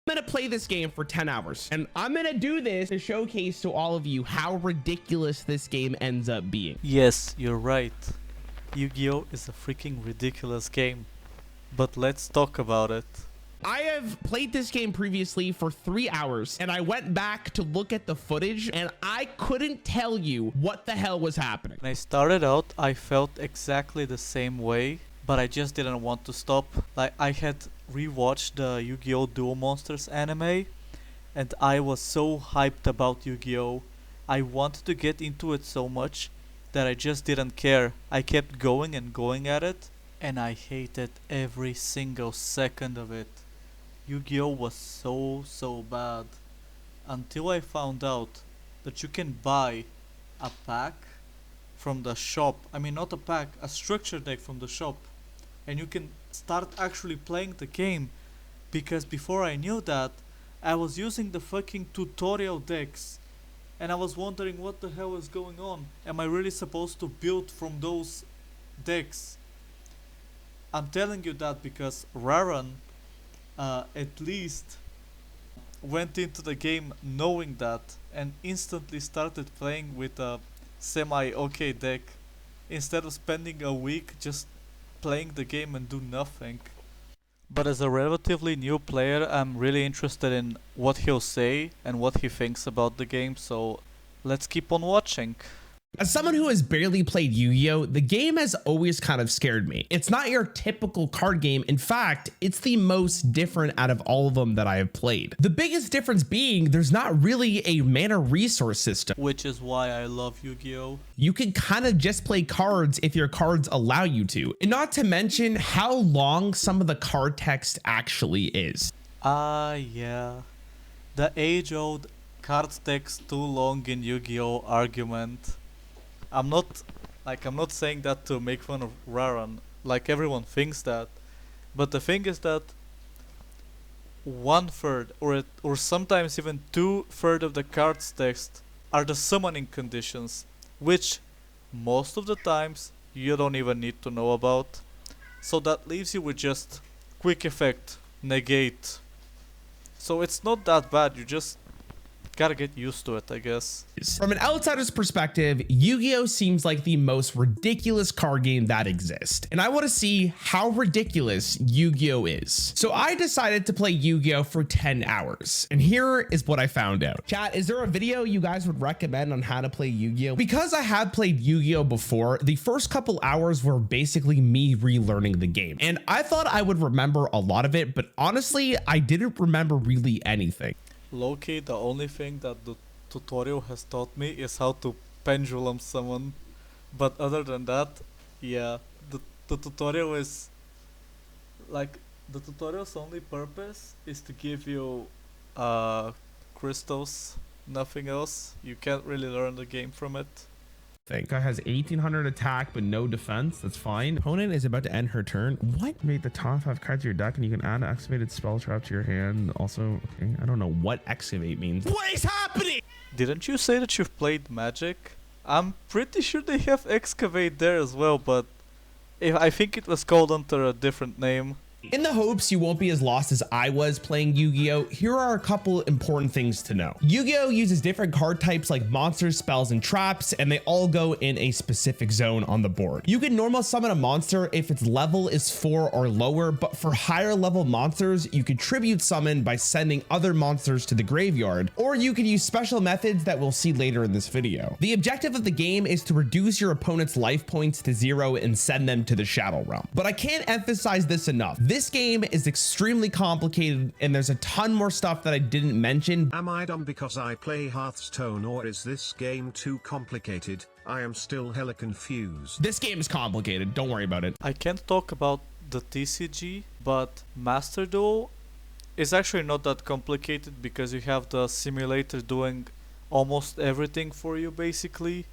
I'm gonna play this game for 10 hours, and I'm gonna do this to showcase to all of you how ridiculous this game ends up being. Yes, you're right. Yu-Gi-Oh is a freaking ridiculous game. But let's talk about it. I have played this game previously for 3 hours, and I went back to look at the footage, and I couldn't tell you what the hell was happening. When I started out, I felt exactly the same way, but I just didn't want to stop. Like, I had rewatched the Yu-Gi-Oh! Duel Monsters anime, and I was so hyped about Yu-Gi-Oh! I wanted to get into it so much that I just didn't care. I kept going and going at it, and I hated every single second of it. Yu-Gi-Oh! Was so bad. Until I found out that you can buy a pack from the shop. I mean, not a pack, a structure deck from the shop. And you can start actually playing the game. Because before I knew that, I was using the fucking tutorial decks. And I was wondering what the hell is going on. Am I really supposed to build from those decks? I'm telling you that because Rarran at least went into the game knowing that and instantly started playing with a semi-okay deck instead of spending a week just playing the game and do nothing. But as a relatively new player, I'm really interested in what he'll say and what he thinks about the game, so let's keep on watching. As someone who has barely played Yu-Gi-Oh, the game has always kind of scared me. It's not your typical card game. In fact, it's the most different out of all of them that I have played. The biggest difference being there's not really a mana resource system. Which is why I love Yu-Gi-Oh! You can kind of just play cards if your cards allow you to. And not to mention how long some of the card text actually is. Yeah. The age-old card text too long in Yu-Gi-Oh! Argument. I'm not saying that to make fun of Rarran, like everyone thinks that, but the thing is that 1/3 or sometimes even 2/3 of the card's text are the summoning conditions, which most of the times you don't even need to know about. So that leaves you with just quick effect, negate. So it's not that bad, you just gotta get used to it, I guess. From an outsider's perspective, Yu-Gi-Oh seems like the most ridiculous card game that exists, and I want to see how ridiculous Yu-Gi-Oh is. So I decided to play Yu-Gi-Oh for 10 hours, and here is what I found out. Chat, is there a video you guys would recommend on how to play Yu-Gi-Oh? Because I have played Yu-Gi-Oh before, the first couple hours were basically me relearning the game, and I thought I would remember a lot of it, but honestly, I didn't remember really anything. Low-key, the only thing that the tutorial has taught me is how to pendulum summon. But other than that, yeah, the tutorial is like, the tutorial's only purpose is to give you crystals, nothing else. You can't really learn the game from it. Guy has 1800 attack but no defense. That's fine. Opponent is about to end her turn. What? Make the top 5 cards of your deck and you can add an activated spell trap to your hand. Also, okay, I don't know what excavate means. What is happening? Didn't you say that you've played Magic? I'm pretty sure they have excavate there as well, but I think it was called under a different name. In the hopes you won't be as lost as I was playing Yu-Gi-Oh, here are a couple important things to know. Yu-Gi-Oh uses different card types like monsters, spells, and traps, and they all go in a specific zone on the board. You can normal summon a monster if its level is 4 or lower, but for higher level monsters, you can tribute summon by sending other monsters to the graveyard, or you can use special methods that we'll see later in this video. The objective of the game is to reduce your opponent's life points to 0 and send them to the Shadow Realm. But I can't emphasize this enough. This game is extremely complicated and there's a ton more stuff that I didn't mention. Am I dumb because I play Hearthstone, or is this game too complicated? I am still hella confused. This game is complicated, don't worry about it. I can't talk about the TCG, but Master Duel is actually not that complicated because you have the simulator doing almost everything for you basically.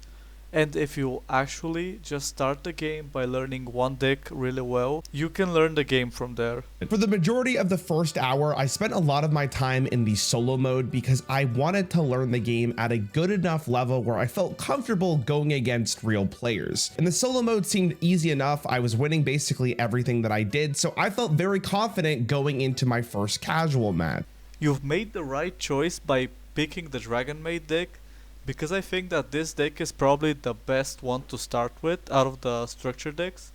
And if you actually just start the game by learning one deck really well, you can learn the game from there. For the majority of the first hour, I spent a lot of my time in the solo mode because I wanted to learn the game at a good enough level where I felt comfortable going against real players. And the solo mode seemed easy enough. I was winning basically everything that I did, so I felt very confident going into my first casual match. you've made the right choice by picking the Dragon Maid deck, because I think that this deck is probably the best one to start with out of the structure decks,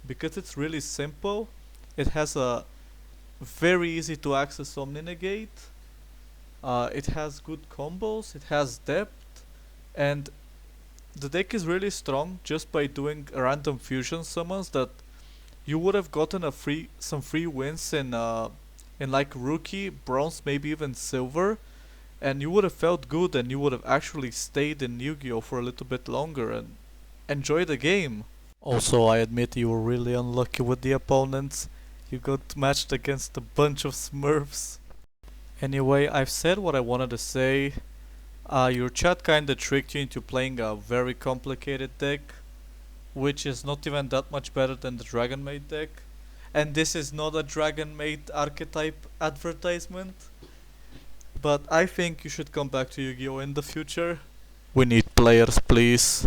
because it's really simple. It has a very easy to access Omni Negate. It has good combos, it has depth, and the deck is really strong just by doing random fusion summons that you would have gotten some free wins in like rookie, bronze, maybe even silver, and you would have felt good and you would have actually stayed in Yu-Gi-Oh for a little bit longer and enjoyed the game. Also, I admit you were really unlucky with the opponents. You got matched against a bunch of Smurfs. Anyway, I've said what I wanted to say. Your chat kinda tricked you into playing a very complicated deck, which is not even that much better than the Dragon Maid deck. And this is not a Dragon Maid archetype advertisement. But I think you should come back to Yu-Gi-Oh in the future. We need players, please.